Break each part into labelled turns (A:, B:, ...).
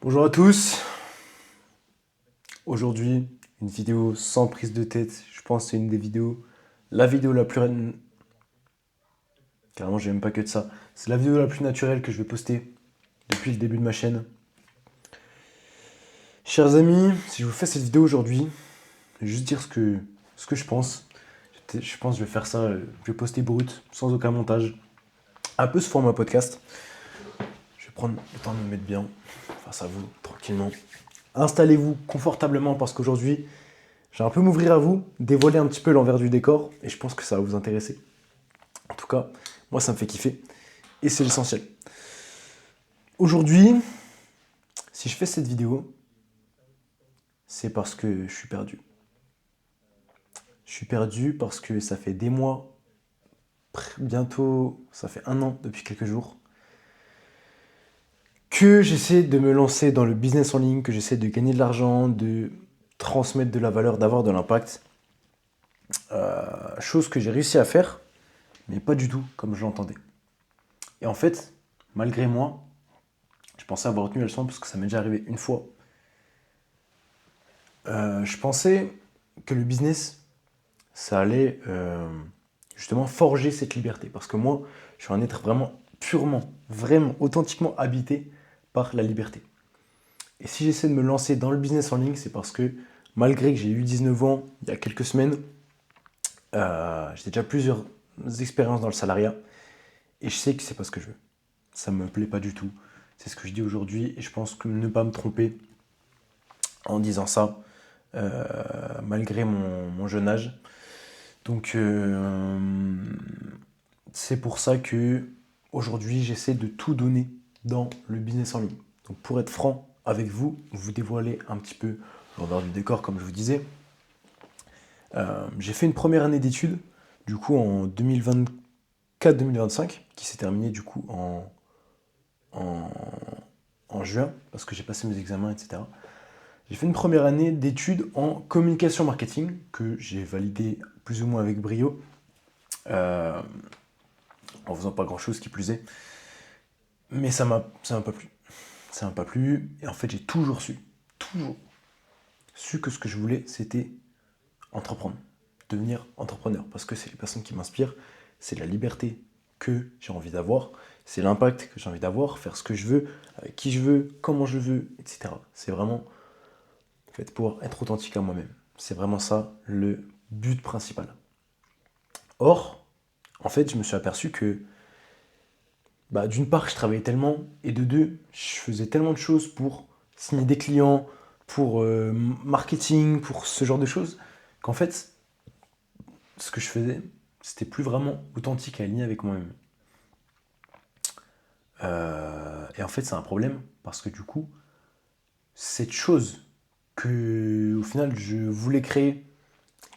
A: Bonjour à tous. Aujourd'hui, une vidéo sans prise de tête. Je pense que c'est une des vidéos, la vidéo la plus... Carrément, j'ai même pas que de ça. C'est la vidéo la plus naturelle que je vais poster depuis le début de ma chaîne. Chers amis, si je vous fais cette vidéo aujourd'hui, je vais juste dire ce que je pense. Je pense que je vais faire ça, je vais poster brut, sans aucun montage. Un peu ce format podcast. Je vais prendre le temps de me mettre bien face à vous, tranquillement. Installez-vous confortablement parce qu'aujourd'hui, je vais un peu m'ouvrir à vous, dévoiler un petit peu l'envers du décor, et je pense que ça va vous intéresser. En tout cas, moi ça me fait kiffer, et c'est l'essentiel. Aujourd'hui, si je fais cette vidéo, c'est parce que je suis perdu. Je suis perdu parce que ça fait des mois, bientôt, ça fait un an depuis quelques jours, que j'essaie de me lancer dans le business en ligne, que j'essaie de gagner de l'argent, de transmettre de la valeur, d'avoir de l'impact. Chose que j'ai réussi à faire, mais pas du tout comme je l'entendais. Et en fait, malgré moi, je pensais avoir retenu la leçon parce que ça m'est déjà arrivé une fois. Je pensais que le business, ça allait justement forger cette liberté. Parce que moi, je suis un être vraiment purement, vraiment, authentiquement habité par la liberté. Et si j'essaie de me lancer dans le business en ligne, c'est parce que malgré que j'ai eu 19 ans il y a quelques semaines, j'ai déjà plusieurs expériences dans le salariat et je sais que c'est pas ce que je veux. Ça me plaît pas du tout. C'est ce que je dis aujourd'hui et je pense que ne pas me tromper en disant ça, malgré mon jeune âge. Donc c'est pour ça que aujourd'hui j'essaie de tout donner dans le business en ligne. Donc pour être franc avec vous, vous dévoiler un petit peu l'envers du décor comme je vous disais. J'ai fait une première année d'études, du coup en 2024-2025, qui s'est terminée du coup en, en juin, parce que j'ai passé mes examens, etc. J'ai fait une première année d'études en communication marketing, que j'ai validé plus ou moins avec brio, euh, en faisant pas grand chose qui plus est. Mais ça m'a pas plu. Ça m'a pas plu, et en fait j'ai toujours su que ce que je voulais, c'était entreprendre, devenir entrepreneur, parce que c'est les personnes qui m'inspirent, c'est la liberté que j'ai envie d'avoir, c'est l'impact que j'ai envie d'avoir, faire ce que je veux, avec qui je veux, comment je veux, etc. C'est vraiment en fait pour être authentique à moi-même. C'est vraiment ça le but principal. Or, en fait, je me suis aperçu que d'une part, je travaillais tellement, et de deux, je faisais tellement de choses pour signer des clients, pour marketing, pour ce genre de choses, qu'en fait, ce que je faisais, c'était plus vraiment authentique et aligné avec moi-même. Et en fait, c'est un problème parce que du coup, cette chose que, au final, je voulais créer,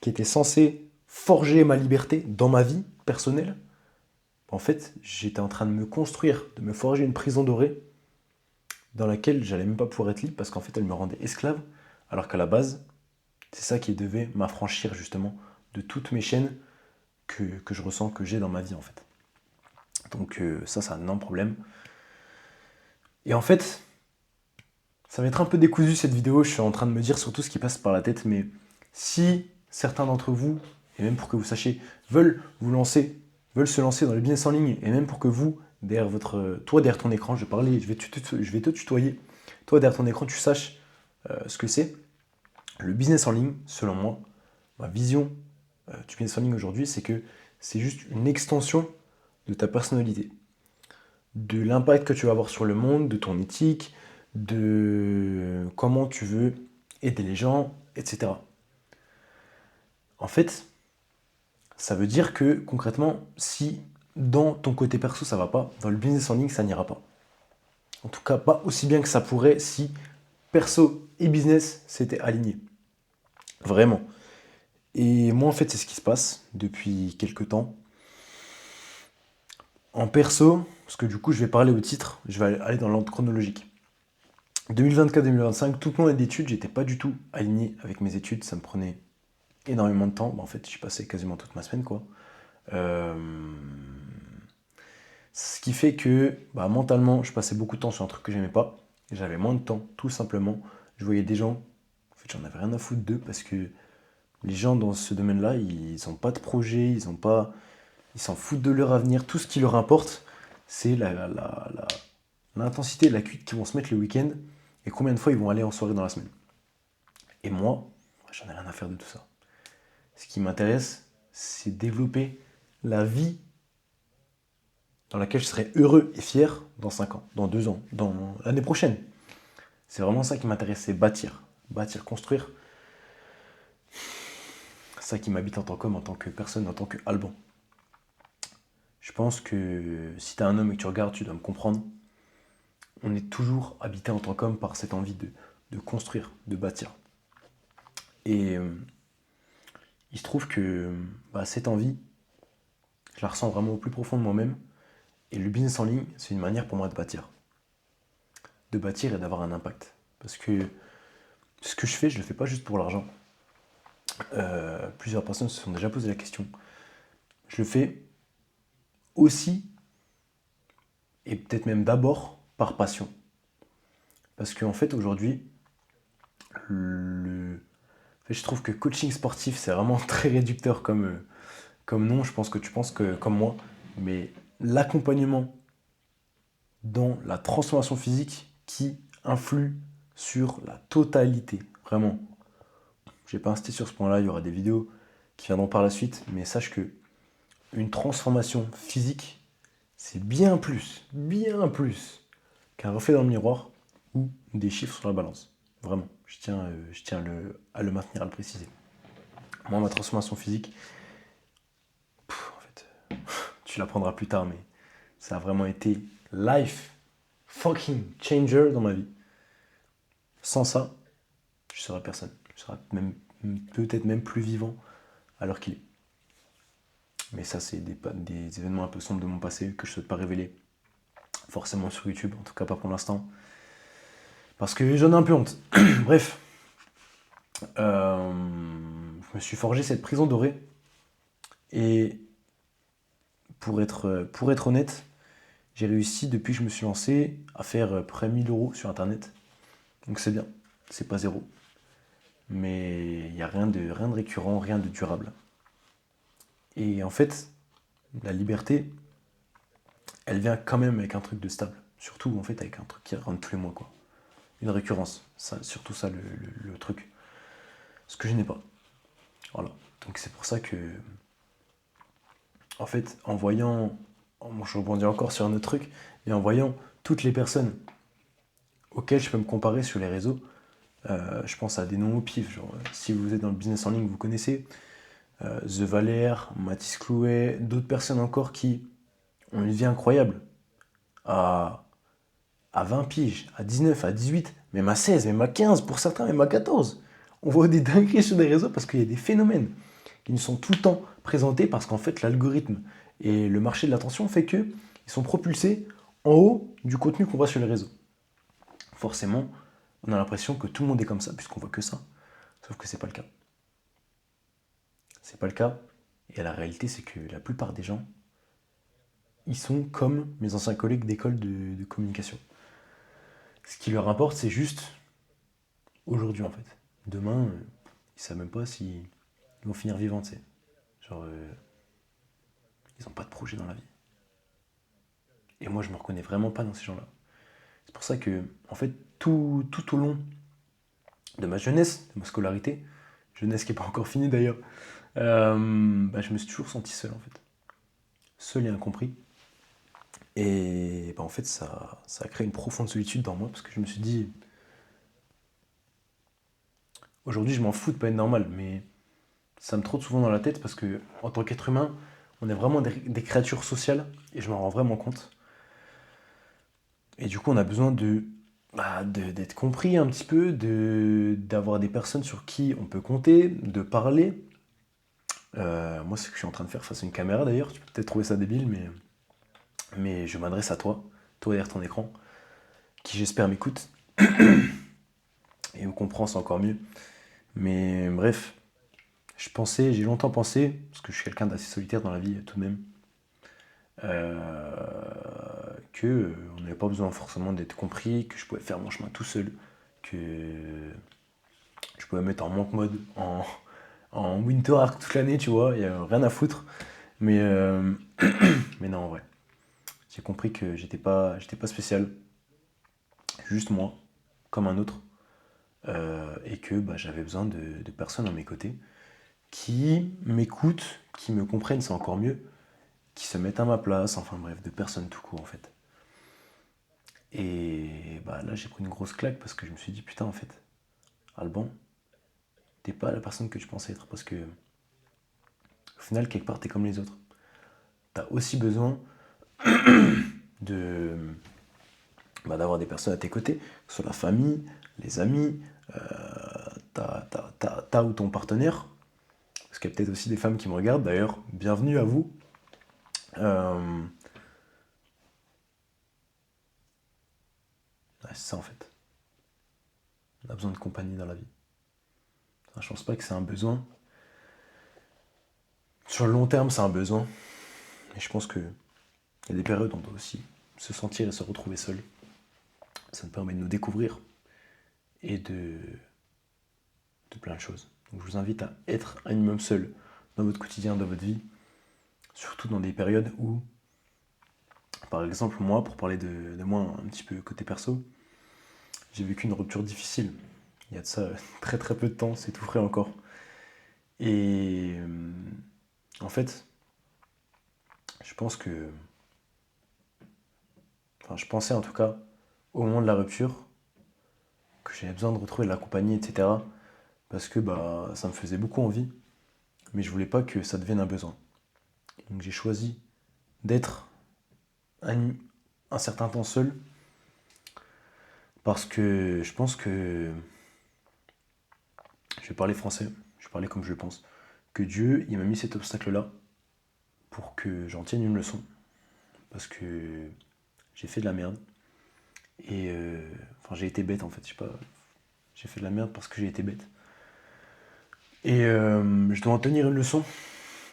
A: qui était censée forger ma liberté dans ma vie personnelle, en fait, j'étais en train de me construire, de me forger une prison dorée dans laquelle j'allais même pas pouvoir être libre parce qu'en fait, elle me rendait esclave, alors qu'à la base, c'est ça qui devait m'affranchir justement de toutes mes chaînes que je ressens, que j'ai dans ma vie en fait. Donc ça, c'est un énorme problème. Et en fait, ça va être un peu décousu cette vidéo, je suis en train de me dire surtout ce qui passe par la tête, mais si certains d'entre vous, et même pour que vous sachiez, veulent se lancer dans le business en ligne, et même pour que vous, toi derrière ton écran, je vais te tutoyer, toi derrière ton écran, tu saches ce que c'est. Le business en ligne, selon moi, ma vision du business en ligne aujourd'hui, c'est que c'est juste une extension de ta personnalité, de l'impact que tu vas avoir sur le monde, de ton éthique, de comment tu veux aider les gens, etc. En fait, ça veut dire que concrètement, si dans ton côté perso ça va pas, dans le business en ligne ça n'ira pas. En tout cas, pas aussi bien que ça pourrait si perso et business s'étaient alignés. Vraiment. Et moi en fait, c'est ce qui se passe depuis quelques temps. En perso, parce que du coup je vais parler au titre, je vais aller dans l'ordre chronologique. 2024-2025, toute mon année d'études, j'étais pas du tout aligné avec mes études, ça me prenait énormément de temps. En fait, j'y passais quasiment toute ma semaine, quoi. Euh, Ce qui fait que mentalement, je passais beaucoup de temps sur un truc que j'aimais pas. J'avais moins de temps, tout simplement. Je voyais des gens, en fait, j'en avais rien à foutre d'eux parce que les gens dans ce domaine-là, ils n'ont pas de projet, ils s'en foutent de leur avenir. Tout ce qui leur importe, c'est l'intensité de la cuite qu'ils vont se mettre le week-end et combien de fois ils vont aller en soirée dans la semaine. Et moi, j'en ai rien à faire de tout ça. Ce qui m'intéresse, c'est développer la vie dans laquelle je serai heureux et fier dans 5 ans, dans 2 ans, dans l'année prochaine. C'est vraiment ça qui m'intéresse, c'est bâtir. Bâtir, construire. C'est ça qui m'habite en tant qu'homme, en tant que personne, en tant qu'Alban. Je pense que si t'es un homme et que tu regardes, tu dois me comprendre. On est toujours habité en tant qu'homme par cette envie de construire, de bâtir. Et il se trouve que cette envie, je la ressens vraiment au plus profond de moi-même. Et le business en ligne, c'est une manière pour moi de bâtir. De bâtir et d'avoir un impact. Parce que ce que je fais, je le fais pas juste pour l'argent. Plusieurs personnes se sont déjà posé la question. Je le fais aussi, et peut-être même d'abord, par passion. Parce qu'en fait, aujourd'hui, je trouve que coaching sportif, c'est vraiment très réducteur comme nom. Je pense que tu penses que comme moi. Mais l'accompagnement dans la transformation physique qui influe sur la totalité. Vraiment. Je vais pas insister sur ce point-là, il y aura des vidéos qui viendront par la suite, mais sache que une transformation physique, c'est bien plus qu'un reflet dans le miroir ou des chiffres sur la balance. Vraiment, je tiens à le maintenir, à le préciser. Moi, ma transformation physique, en fait, tu l'apprendras plus tard, mais ça a vraiment été life fucking changer dans ma vie. Sans ça, je serais personne. Je serais peut-être même plus vivant à l'heure qu'il est. Mais ça, c'est des événements un peu sombres de mon passé que je ne souhaite pas révéler forcément sur YouTube, en tout cas pas pour l'instant. Parce que j'en ai un peu honte. Bref, je me suis forgé cette prison dorée. Et pour être honnête, j'ai réussi depuis que je me suis lancé à faire près de 1000 euros sur Internet. Donc c'est bien, c'est pas zéro. Mais il n'y a rien de récurrent, rien de durable. Et en fait, la liberté, elle vient quand même avec un truc de stable. Surtout en fait avec un truc qui rentre tous les mois, quoi. Une récurrence. Surtout ça le truc. Ce que je n'ai pas. Voilà. Donc c'est pour ça que, en fait, en voyant, bon, je rebondis encore sur un autre truc, mais en voyant toutes les personnes auxquelles je peux me comparer sur les réseaux, je pense à des noms au pif. Genre, si vous êtes dans le business en ligne, vous connaissez The Valère, Mathis Clouet, d'autres personnes encore qui ont une vie incroyable à, à 20 piges, à 19, à 18, même à 16, même à 15 pour certains, même à 14. On voit des dingueries sur des réseaux parce qu'il y a des phénomènes qui nous sont tout le temps présentés parce qu'en fait l'algorithme et le marché de l'attention fait qu'ils sont propulsés en haut du contenu qu'on voit sur les réseaux. Forcément, on a l'impression que tout le monde est comme ça puisqu'on voit que ça. Sauf que c'est pas le cas. C'est pas le cas. Et la réalité, c'est que la plupart des gens, ils sont comme mes anciens collègues d'école de communication. Ce qui leur importe, c'est juste aujourd'hui en fait. Demain, ils savent même pas s'ils vont finir vivants, tu sais. Genre, ils n'ont pas de projet dans la vie. Et moi, je me reconnais vraiment pas dans ces gens-là. C'est pour ça que, en fait, tout au long de ma jeunesse, de ma scolarité, jeunesse qui n'est pas encore finie d'ailleurs, je me suis toujours senti seul en fait. Seul et incompris. Et en fait, ça a créé une profonde solitude dans moi parce que je me suis dit, aujourd'hui, je m'en fous de pas être normal, mais ça me trotte souvent dans la tête parce que, en tant qu'être humain, on est vraiment des créatures sociales et je m'en rends vraiment compte. Et du coup, on a besoin d'être compris un petit peu, d'avoir des personnes sur qui on peut compter, de parler. Moi, c'est ce que je suis en train de faire face à une caméra d'ailleurs. Tu peux peut-être trouver ça débile, mais je m'adresse à toi, toi derrière ton écran, qui j'espère m'écoute et me comprend, c'est encore mieux. Mais bref, j'ai longtemps pensé, parce que je suis quelqu'un d'assez solitaire dans la vie tout de même, On n'avait pas besoin forcément d'être compris, que je pouvais faire mon chemin tout seul, que je pouvais mettre en monk mode, en winter arc toute l'année, tu vois, il n'y a rien à foutre. Mais, mais non, en vrai, j'ai compris que j'étais pas spécial, juste moi, comme un autre, et que bah, j'avais besoin de personnes à mes côtés qui m'écoutent, qui me comprennent, c'est encore mieux, qui se mettent à ma place, enfin bref, de personnes tout court en fait. Et bah là j'ai pris une grosse claque parce que je me suis dit putain en fait, Alban, t'es pas la personne que tu pensais être parce que au final quelque part t'es comme les autres. T'as aussi besoin de d'avoir des personnes à tes côtés, que ce soit la famille, les amis, ta ou ton partenaire, parce qu'il y a peut-être aussi des femmes qui me regardent d'ailleurs, bienvenue à vous. Euh, ouais, c'est ça en fait, on a besoin de compagnie dans la vie. Je pense pas que c'est un besoin. Sur le long terme, c'est un besoin. Et je pense qu'il y a des périodes où on doit aussi se sentir et se retrouver seul. Ça nous permet de nous découvrir et de plein de choses. Donc je vous invite à être un minimum seul dans votre quotidien, dans votre vie. Surtout dans des périodes où, par exemple, moi, pour parler de moi un petit peu côté perso, j'ai vécu une rupture difficile. Il y a de ça très très peu de temps, c'est tout frais encore. Et en fait, je pense que. Enfin, je pensais en tout cas, au moment de la rupture, que j'avais besoin de retrouver de la compagnie, etc. Parce que bah, ça me faisait beaucoup envie, mais je voulais pas que ça devienne un besoin. Donc j'ai choisi d'être un, un certain temps seul, parce que je pense que je vais parler français, je vais parler comme je le pense, que Dieu, il m'a mis cet obstacle-là pour que j'en tienne une leçon, parce que j'ai fait de la merde, et enfin j'ai été bête en fait, je sais pas, j'ai fait de la merde parce que j'ai été bête. Et je dois en tenir une leçon,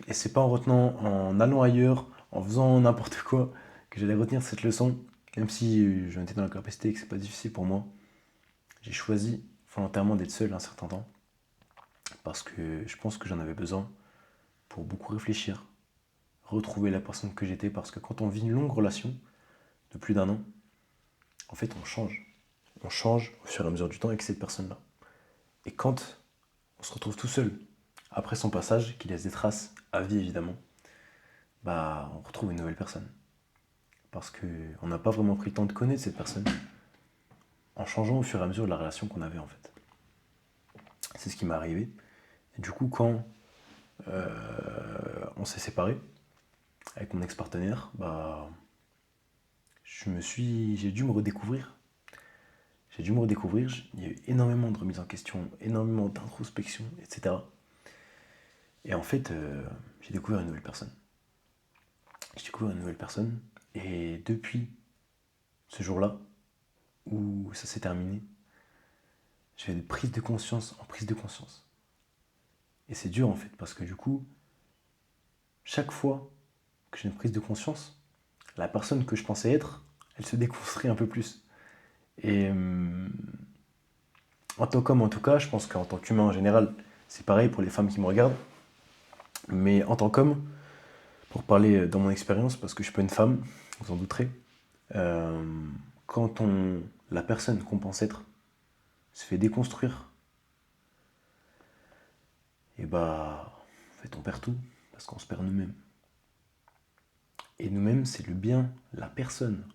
A: et c'est pas en retenant, en allant ailleurs, en faisant n'importe quoi, que j'allais retenir cette leçon, même si j'en étais dans la capacité et que c'est pas difficile pour moi. J'ai choisi volontairement d'être seul un certain temps, parce que je pense que j'en avais besoin pour beaucoup réfléchir, retrouver la personne que j'étais, parce que quand on vit une longue relation de plus d'un an, en fait on change. On change au fur et à mesure du temps avec cette personne-là. Et quand on se retrouve tout seul, après son passage, qui laisse des traces à vie évidemment, bah on retrouve une nouvelle personne. Parce qu'on n'a pas vraiment pris le temps de connaître cette personne en changeant au fur et à mesure de la relation qu'on avait en fait. C'est ce qui m'est arrivé. Et du coup, quand on s'est séparés avec mon ex-partenaire, bah, j'ai dû me redécouvrir. J'ai dû me redécouvrir. Il y a eu énormément de remises en question, énormément d'introspection, etc. Et en fait, j'ai découvert une nouvelle personne. J'ai découvert une nouvelle personne. Et depuis ce jour-là, où ça s'est terminé, j'ai fait de prise de conscience en prise de conscience. Et c'est dur en fait, parce que du coup, chaque fois que j'ai une prise de conscience, la personne que je pensais être, elle se déconstruit un peu plus. Et en tant qu'homme, en tout cas, je pense qu'en tant qu'humain en général, c'est pareil pour les femmes qui me regardent. Mais en tant qu'homme, pour parler dans mon expérience, parce que je suis pas une femme, vous en douterez, euh, quand la personne qu'on pense être se fait déconstruire, et bah, en fait, on perd tout, parce qu'on se perd nous-mêmes. Et nous-mêmes, c'est le bien, la personne,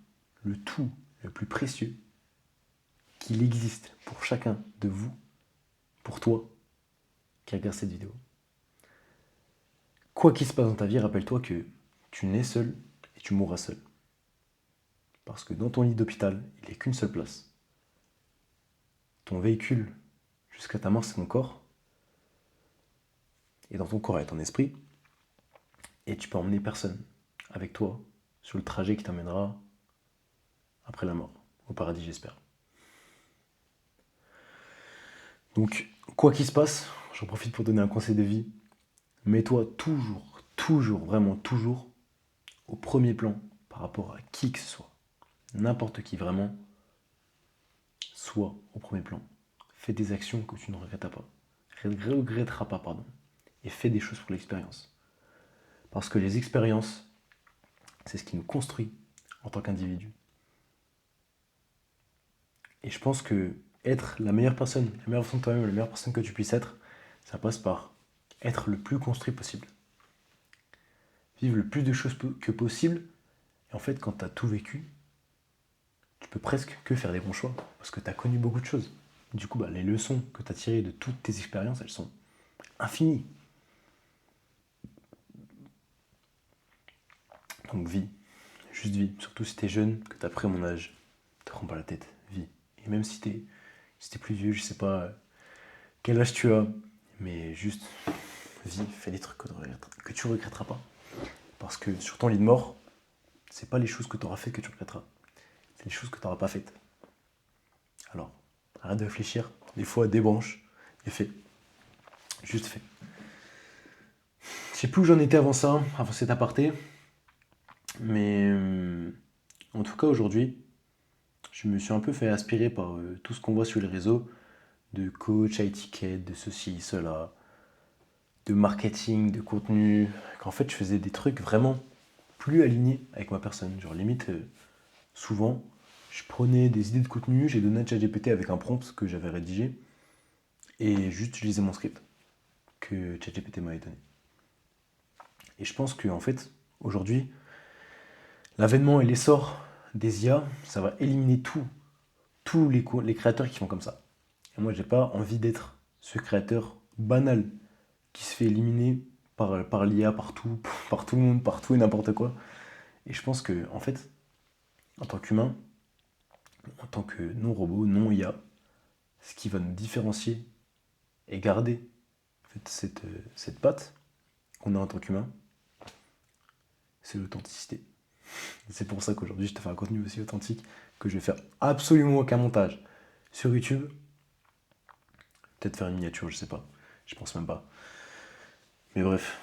A: le tout, le plus précieux qu'il existe pour chacun de vous, pour toi qui regarde cette vidéo. Quoi qu'il se passe dans ta vie, rappelle-toi que tu nais seul et tu mourras seul. Parce que dans ton lit d'hôpital, il n'est qu'une seule place. Ton véhicule jusqu'à ta mort, c'est ton corps. Et dans ton corps, il y a ton esprit. Et tu peux emmener personne avec toi sur le trajet qui t'emmènera après la mort. Au paradis, j'espère. Donc, quoi qu'il se passe, j'en profite pour donner un conseil de vie. Mets-toi toujours, toujours, vraiment toujours au premier plan par rapport à qui que ce soit. N'importe qui vraiment, soit au premier plan. Fais des actions que tu ne regretteras pas, pardon. Et fais des choses pour l'expérience. Parce que les expériences, c'est ce qui nous construit en tant qu'individu. Et je pense que être la meilleure personne, la meilleure version de toi-même, la meilleure personne que tu puisses être, ça passe par être le plus construit possible. Vivre le plus de choses que possible. Et en fait, quand tu as tout vécu, tu peux presque que faire des bons choix. Parce que tu as connu beaucoup de choses. Du coup, les leçons que tu as tirées de toutes tes expériences, elles sont infinies. Donc vis, juste vis. Surtout si tu es jeune, que tu as pris mon âge, ne te prends pas la tête, vis. Et même si t'es plus vieux, je sais pas quel âge tu as, mais juste vis, fais des trucs que tu regretteras pas. Parce que sur ton lit de mort, c'est pas les choses que tu auras faites que tu regretteras. C'est les choses que tu n'auras pas faites. Alors, arrête de réfléchir. Des fois, débranche et fais. Juste fais. Je sais plus où j'en étais avant ça, avant cet aparté. Mais en tout cas, aujourd'hui, je me suis un peu fait aspirer par tout ce qu'on voit sur les réseaux de coach à étiquette, de ceci, cela, de marketing, de contenu. Qu'en fait, je faisais des trucs vraiment plus alignés avec ma personne. Genre, limite, souvent, je prenais des idées de contenu, j'ai donné à ChatGPT avec un prompt que j'avais rédigé, et juste je lisais mon script que ChatGPT m'avait donné. Et je pense que en fait, aujourd'hui, l'avènement et l'essor des IA, ça va éliminer tous les créateurs qui font comme ça. Et moi, j'ai pas envie d'être ce créateur banal qui se fait éliminer par l'IA partout, par tout le monde, partout et n'importe quoi. Et je pense que, en fait, en tant qu'humain, en tant que non-robot, non-IA, ce qui va nous différencier et garder en fait, cette patte qu'on a en tant qu'humain, c'est l'authenticité. C'est pour ça qu'aujourd'hui, je te fais un contenu aussi authentique que je vais faire absolument aucun montage sur YouTube. Peut-être faire une miniature, je sais pas. Je pense même pas. Mais bref.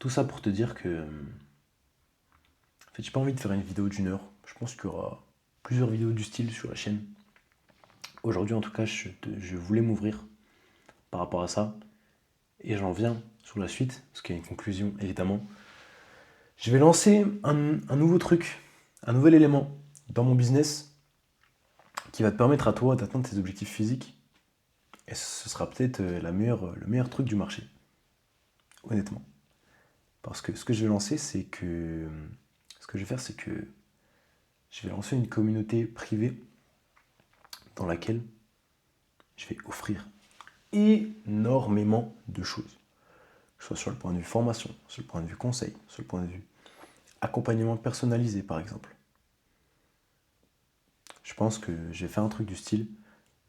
A: Tout ça pour te dire que. En fait, j'ai pas envie de faire une vidéo d'1 heure. Je pense qu'il y aura plusieurs vidéos du style sur la chaîne. Aujourd'hui, en tout cas, je voulais m'ouvrir par rapport à ça. Et j'en viens sur la suite, parce qu'il y a une conclusion, évidemment. Je vais lancer un nouveau truc, un nouvel élément dans mon business qui va te permettre à toi d'atteindre tes objectifs physiques. Et ce sera peut-être le meilleur truc du marché. Honnêtement. Parce que ce que je vais lancer, c'est que. Ce que je vais faire, c'est que je vais lancer une communauté privée dans laquelle je vais offrir énormément de choses. Que ce soit sur le point de vue formation, sur le point de vue conseil, sur le point de vue accompagnement personnalisé, par exemple. Je pense que je vais faire un truc du style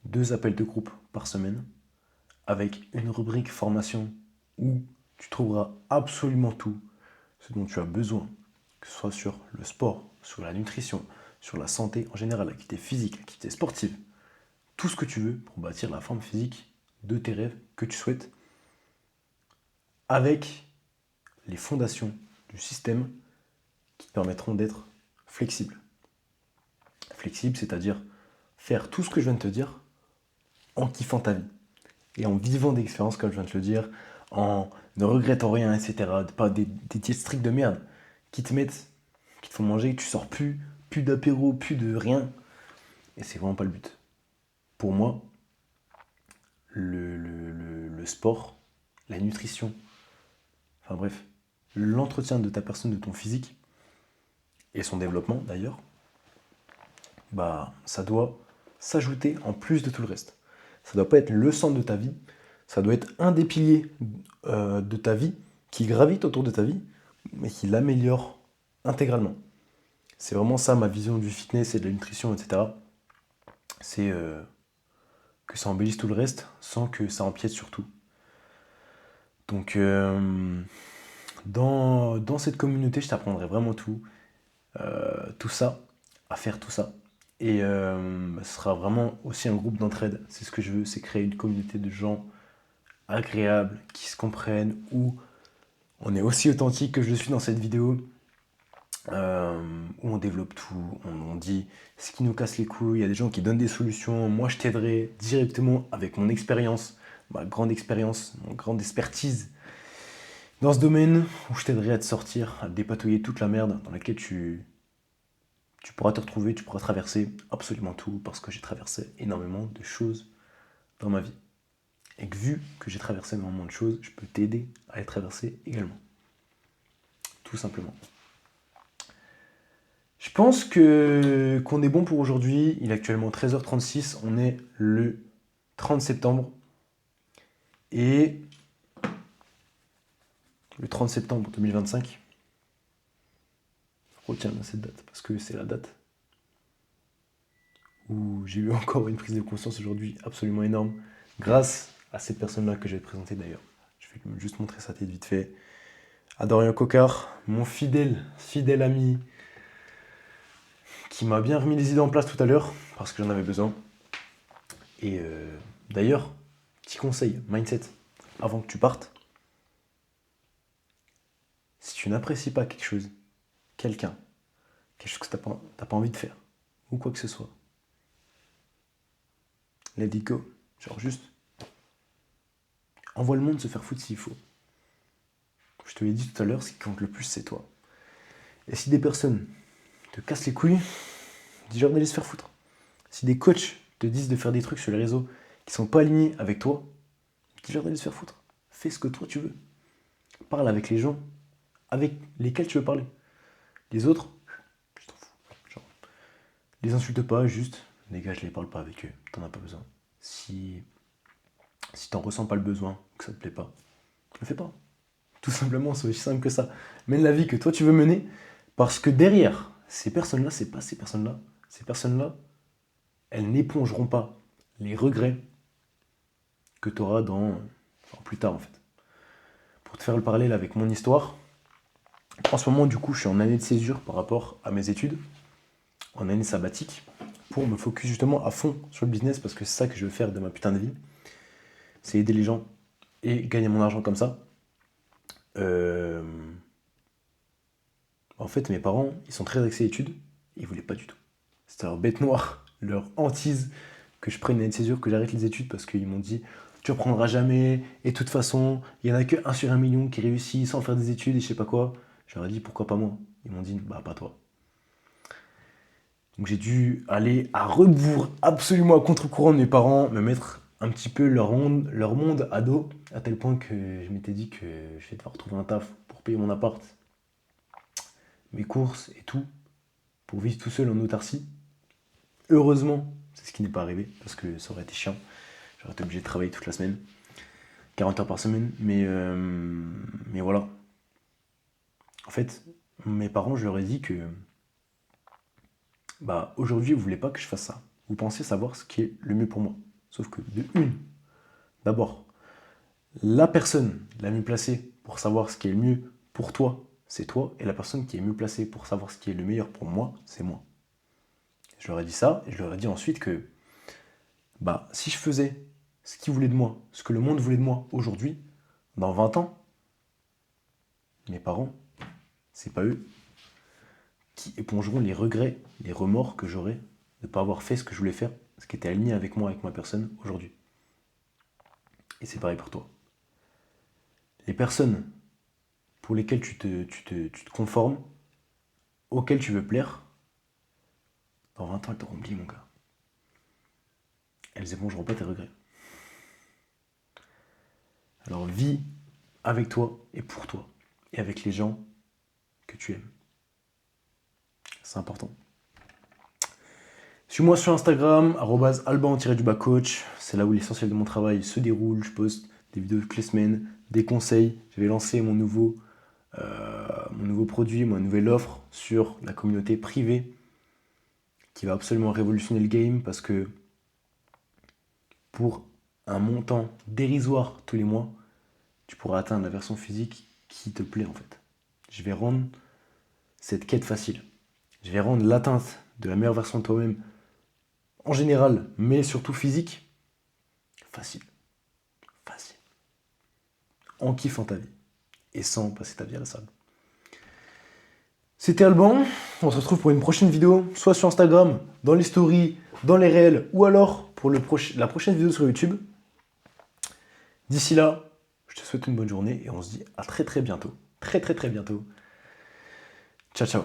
A: 2 appels de groupe par semaine avec une rubrique formation où tu trouveras absolument tout ce dont tu as besoin, que ce soit sur le sport, sur la nutrition, sur la santé en général, l'activité physique, l'activité sportive, tout ce que tu veux pour bâtir la forme physique de tes rêves que tu souhaites, avec les fondations du système qui te permettront d'être flexible. Flexible, c'est-à-dire faire tout ce que je viens de te dire en kiffant ta vie et en vivant des expériences comme je viens de te le dire, en ne regrettant rien, etc. Pas des diètes strictes de merde qui te font manger, tu sors plus d'apéro, plus de rien. Et c'est vraiment pas le but. Pour moi, le sport, la nutrition, enfin bref, l'entretien de ta personne, de ton physique, et son développement d'ailleurs, ça doit s'ajouter en plus de tout le reste. Ça doit pas être le centre de ta vie, ça doit être un des piliers de ta vie qui gravite autour de ta vie, mais qui l'améliore intégralement. C'est vraiment ça ma vision du fitness et de la nutrition, etc. C'est que ça embellisse tout le reste sans que ça empiète sur tout. Donc dans cette communauté, je t'apprendrai vraiment tout ça, à faire tout ça. Et ce sera vraiment aussi un groupe d'entraide. C'est ce que je veux, c'est créer une communauté de gens agréables, qui se comprennent, où On est aussi authentique que je le suis dans cette vidéo, où on développe tout, on dit ce qui nous casse les couilles, il y a des gens qui donnent des solutions, moi je t'aiderai directement avec mon expérience, ma grande expérience, mon grande expertise dans ce domaine, où je t'aiderai à te sortir, à te dépatouiller toute la merde dans laquelle tu pourras te retrouver, tu pourras traverser absolument tout, parce que j'ai traversé énormément de choses dans ma vie. Et que vu que j'ai traversé énormément de choses, je peux t'aider à les traverser également. Tout simplement. Je pense qu'on est bon pour aujourd'hui. Il est actuellement 13h36. On est le 30 septembre. Et le 30 septembre 2025. Retiens bien cette date, parce que c'est la date où j'ai eu encore une prise de conscience aujourd'hui absolument énorme, grâce à cette personne-là que je vais te présenter d'ailleurs. Je vais juste montrer sa tête vite fait. À Dorian Coquart, mon fidèle ami, qui m'a bien remis les idées en place tout à l'heure, parce que j'en avais besoin. Et d'ailleurs, petit conseil, mindset, avant que tu partes, si tu n'apprécies pas quelque chose, quelqu'un, quelque chose que tu n'as pas envie de faire, ou quoi que ce soit, let it go. Genre juste, envoie le monde se faire foutre s'il faut. Je te l'ai dit tout à l'heure, ce qui compte le plus, c'est toi. Et si des personnes te cassent les couilles, dis-leur d'aller se faire foutre. Si des coachs te disent de faire des trucs sur les réseaux qui sont pas alignés avec toi, dis-leur d'aller se faire foutre. Fais ce que toi tu veux. Parle avec les gens avec lesquels tu veux parler. Les autres, je t'en fous. Genre, les insulte pas, juste, les gars, je les parle pas avec eux. T'en as pas besoin. Si t'en ressens pas le besoin, que ça te plaît pas, le fais pas. Tout simplement, c'est aussi simple que ça. Mène la vie que toi tu veux mener, parce que derrière, ces personnes-là, c'est pas ces personnes-là. Ces personnes-là, elles n'épongeront pas les regrets que tu auras plus tard en fait. Pour te faire le parallèle avec mon histoire, en ce moment du coup je suis en année de césure par rapport à mes études, en année sabbatique, pour me focus justement à fond sur le business, parce que c'est ça que je veux faire de ma putain de vie, c'est aider les gens et gagner mon argent comme ça. Euh, En fait, mes parents, ils sont très axés études, ils voulaient pas du tout. C'était leur bête noire, leur hantise que je prenne une année de césure, que j'arrête les études, parce qu'ils m'ont dit tu reprendras jamais, et de toute façon, il y en a que 1 sur 1 million qui réussit sans faire des études et je sais pas quoi. Je leur ai dit pourquoi pas moi. Ils m'ont dit bah pas toi. Donc j'ai dû aller à rebours, absolument à contre-courant de mes parents, me mettre un petit peu leur monde à dos, à tel point que je m'étais dit que je vais devoir trouver un taf pour payer mon appart, mes courses et tout, pour vivre tout seul en autarcie. Heureusement, c'est ce qui n'est pas arrivé, parce que ça aurait été chiant. J'aurais été obligé de travailler toute la semaine, 40 heures par semaine, mais voilà. En fait, mes parents, je leur ai dit que bah, aujourd'hui, vous voulez pas que je fasse ça. Vous pensez savoir ce qui est le mieux pour moi. Sauf que, d'abord, la personne la mieux placée pour savoir ce qui est le mieux pour toi, c'est toi, et la personne qui est mieux placée pour savoir ce qui est le meilleur pour moi, c'est moi. Je leur ai dit ça, et je leur ai dit ensuite que bah, si je faisais ce qu'ils voulaient de moi, ce que le monde voulait de moi aujourd'hui, dans 20 ans, mes parents, c'est pas eux qui épongeront les regrets, les remords que j'aurais de ne pas avoir fait ce que je voulais faire, ce qui était aligné avec moi, avec ma personne aujourd'hui. Et c'est pareil pour toi. Les personnes pour lesquelles tu te conformes, auxquelles tu veux plaire, dans 20 ans, elles t'auront oublié, mon gars. Elles épongeront pas tes regrets. Alors vis avec toi et pour toi, et avec les gens que tu aimes. C'est important. Suis-moi sur Instagram, @alban-coach. C'est là où l'essentiel de mon travail se déroule. Je poste des vidéos toutes les semaines, des conseils. Je vais lancer mon nouveau produit, ma nouvelle offre sur la communauté privée qui va absolument révolutionner le game, parce que pour un montant dérisoire tous les mois, tu pourras atteindre la version physique qui te plaît en fait. Je vais rendre cette quête facile. Je vais rendre l'atteinte de la meilleure version de toi-même en général, mais surtout physique, facile. Facile. En kiffant ta vie. et sans passer ta vie à la salle. C'était Alban, on se retrouve pour une prochaine vidéo, soit sur Instagram, dans les stories, dans les réels, ou alors pour la prochaine vidéo sur YouTube. D'ici là, je te souhaite une bonne journée et on se dit à très très bientôt. Très très très bientôt. Ciao ciao.